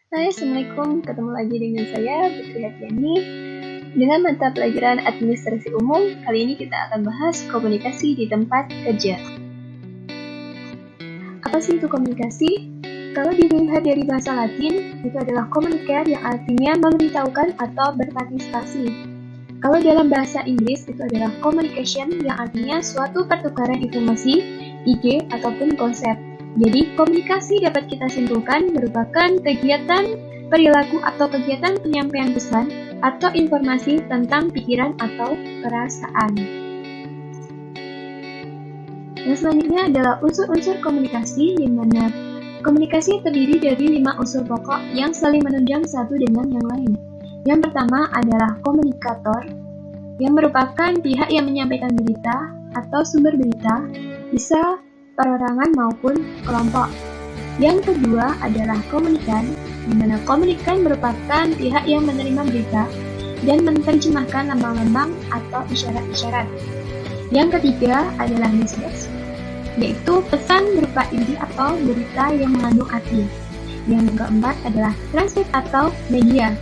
Hai, Assalamualaikum. Ketemu lagi dengan saya, Putri Hatiani. Dengan mata pelajaran Administrasi Umum, kali ini kita akan bahas komunikasi di tempat kerja. Apa sih itu komunikasi? Kalau dilihat dari bahasa Latin, itu adalah communicare yang artinya memberitahukan atau berpartisipasi. Kalau dalam bahasa Inggris, itu adalah communication yang artinya suatu pertukaran informasi, ide, ataupun konsep. Jadi, komunikasi dapat kita simpulkan merupakan kegiatan perilaku atau kegiatan penyampaian pesan atau informasi tentang pikiran atau perasaan. Yang selanjutnya adalah unsur-unsur komunikasi, di mana komunikasi terdiri dari 5 unsur pokok yang saling menunjang satu dengan yang lain. Yang pertama adalah komunikator, yang merupakan pihak yang menyampaikan berita atau sumber berita, bisa perorangan maupun kelompok. Yang kedua adalah komunikan, di mana komunikan merupakan pihak yang menerima berita dan menerjemahkan lambang-lambang atau isyarat-isyarat. Yang ketiga adalah message, yaitu pesan berupa ide atau berita yang mengandung arti. Yang keempat adalah transmit atau media,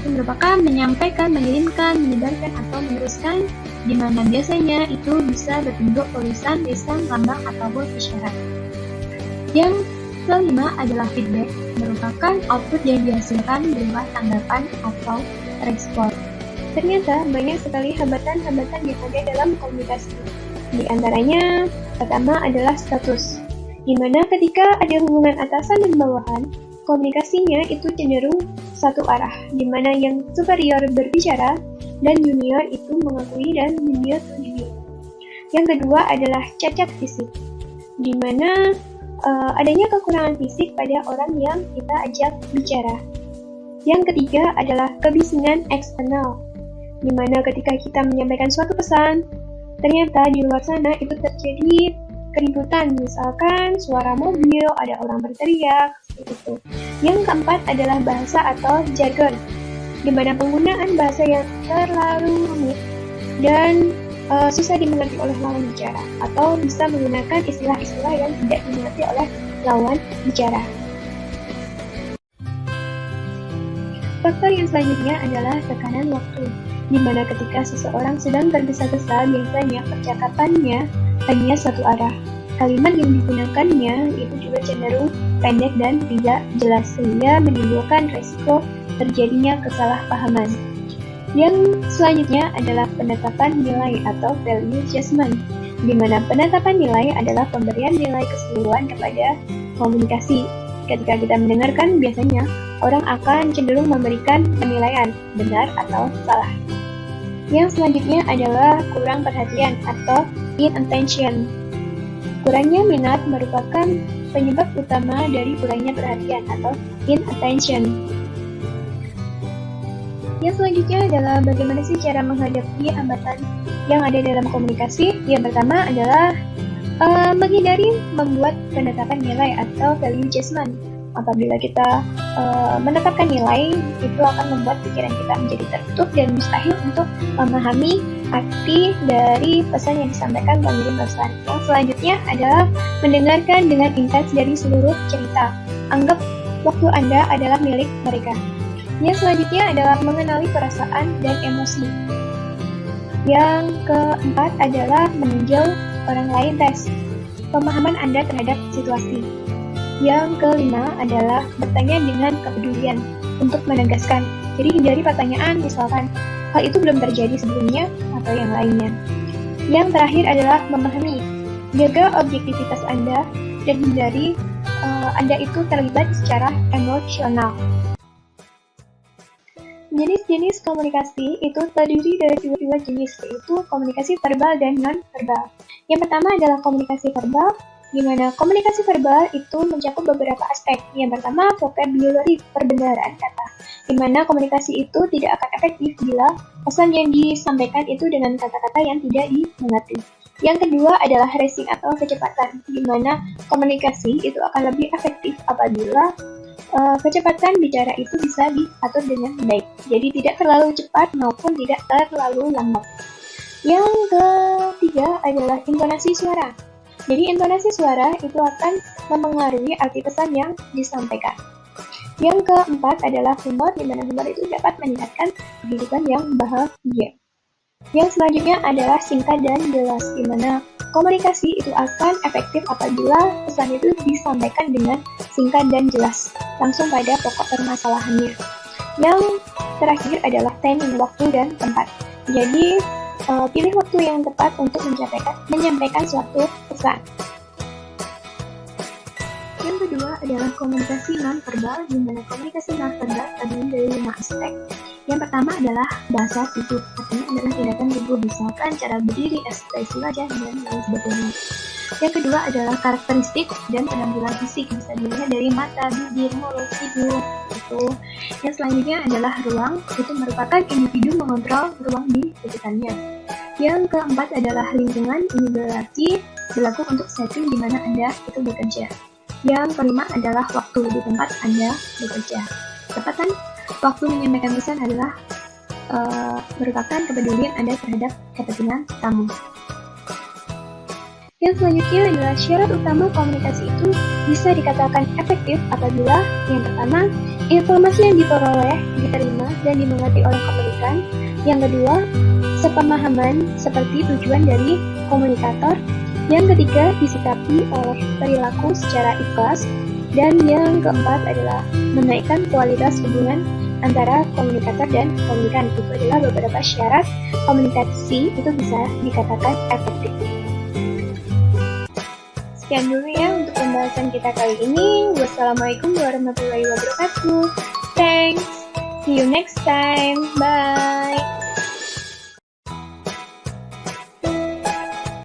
itu merupakan menyampaikan, mengirimkan, menyebarkan, atau meneruskan, di mana biasanya itu bisa berbentuk tulisan, lisan, lambang, ataupun isyarat. Yang kelima adalah feedback, merupakan output yang dihasilkan berupa tanggapan atau respon. Ternyata banyak sekali hambatan-hambatan yang ada dalam komunikasi. Di antaranya, pertama adalah status, di mana ketika ada hubungan atasan dan bawahan, komunikasinya itu cenderung satu arah, di mana yang superior berbicara dan junior itu mengakui dan menyetujui. Yang kedua adalah cacat fisik, di mana adanya kekurangan fisik pada orang yang kita ajak bicara. Yang ketiga adalah kebisingan eksternal, di mana ketika kita menyampaikan suatu pesan, ternyata di luar sana itu terjadi keributan, misalkan suara mobil, ada orang berteriak, seperti itu. Yang keempat adalah bahasa atau jargon, di mana penggunaan bahasa yang terlalu rumit dan susah dimengerti oleh lawan bicara, atau bisa menggunakan istilah-istilah yang tidak dimengerti oleh lawan bicara. Faktor yang selanjutnya adalah tekanan waktu, di mana ketika seseorang sedang tergesa-gesa, biasanya percakapannya hanya satu arah. Kalimat yang digunakannya itu juga cenderung pendek dan tidak jelas, sehingga menimbulkan resiko terjadinya kesalahpahaman. Yang selanjutnya adalah penetapan nilai atau value judgment, di mana penetapan nilai adalah pemberian nilai keseluruhan kepada komunikasi. Ketika kita mendengarkan, biasanya orang akan cenderung memberikan penilaian benar atau salah. Yang selanjutnya adalah kurang perhatian atau inattention. Kurangnya minat merupakan penyebab utama dari kurangnya perhatian atau inattention. Yang selanjutnya adalah bagaimana sih cara menghadapi hambatan yang ada dalam komunikasi. Yang pertama adalah menghindari membuat penetapan nilai atau value judgment. Apabila kita menetapkan nilai, itu akan membuat pikiran kita menjadi tertutup dan mustahil untuk memahami arti dari pesan yang disampaikan pengirim pesan. Yang selanjutnya adalah mendengarkan dengan intens dari seluruh cerita. Anggap waktu Anda adalah milik mereka. Yang selanjutnya adalah mengenali perasaan dan emosi. Yang keempat adalah meninjau orang lain tes pemahaman Anda terhadap situasi. Yang kelima adalah bertanya dengan kepedulian untuk menegaskan. Jadi hindari pertanyaan misalkan hal itu belum terjadi sebelumnya atau yang lainnya. Yang terakhir adalah memahami. Jaga objektivitas Anda dan hindari Anda itu terlibat secara emosional. Jenis-jenis komunikasi itu terdiri dari dua jenis, yaitu komunikasi verbal dan non-verbal. Yang pertama adalah komunikasi verbal, di mana komunikasi verbal itu mencakup beberapa aspek. Yang pertama, vocabulary, perbendaharaan kata, di mana komunikasi itu tidak akan efektif bila pesan yang disampaikan itu dengan kata-kata yang tidak dimengerti. Yang kedua adalah racing atau kecepatan, di mana komunikasi itu akan lebih efektif apabila kecepatan bicara itu bisa diatur dengan baik. Jadi tidak terlalu cepat maupun tidak terlalu lambat. Yang ketiga adalah intonasi suara. Jadi intonasi suara itu akan mempengaruhi arti pesan yang disampaikan. Yang keempat adalah humor, di mana humor itu dapat meningkatkan kehidupan yang bahagia. Yang selanjutnya adalah singkat dan jelas, di mana komunikasi itu akan efektif apabila pesan itu disampaikan dengan singkat dan jelas, langsung pada pokok permasalahannya. Yang terakhir adalah timing, waktu, dan tempat. Jadi, pilih waktu yang tepat untuk menyampaikan suatu pesan. Yang kedua adalah komunikasi non-verbal, di mana komunikasi non-verbal terdiri dari 5 aspek. Yang pertama adalah bahasa tubuh, artinya adalah tindakan tubuh, misalkan cara berdiri, ekspresi wajah, dan lain sebagainya. Yang kedua adalah karakteristik dan penampilan fisik, bisa dilihat dari mata, bibir, mulut, hidung, gitu. Yang selanjutnya adalah ruang, itu merupakan individu mengontrol ruang di sekitarnya. Yang keempat adalah lingkungan, ini berarti berlaku untuk setting di mana Anda itu bekerja. Yang kelima adalah waktu, di tempat Anda bekerja. Tepatan waktu menyampaikan pesan adalah merupakan kepedulian Anda terhadap kepentingan tamu. Yang selanjutnya adalah syarat utama komunikasi itu bisa dikatakan efektif apabila yang pertama, informasi yang diperoleh, diterima, dan dimengerti oleh komunikan. Yang kedua, sepemahaman seperti tujuan dari komunikator. Yang ketiga, disikapi oleh perilaku secara ikhlas. Dan yang keempat adalah menaikkan kualitas hubungan antara komunikator dan komunikan. Itu adalah beberapa syarat komunikasi itu bisa dikatakan efektif. Sekian dulu ya untuk pembahasan kita kali ini. Wassalamualaikum warahmatullahi wabarakatuh. Thanks. See you next time. Bye.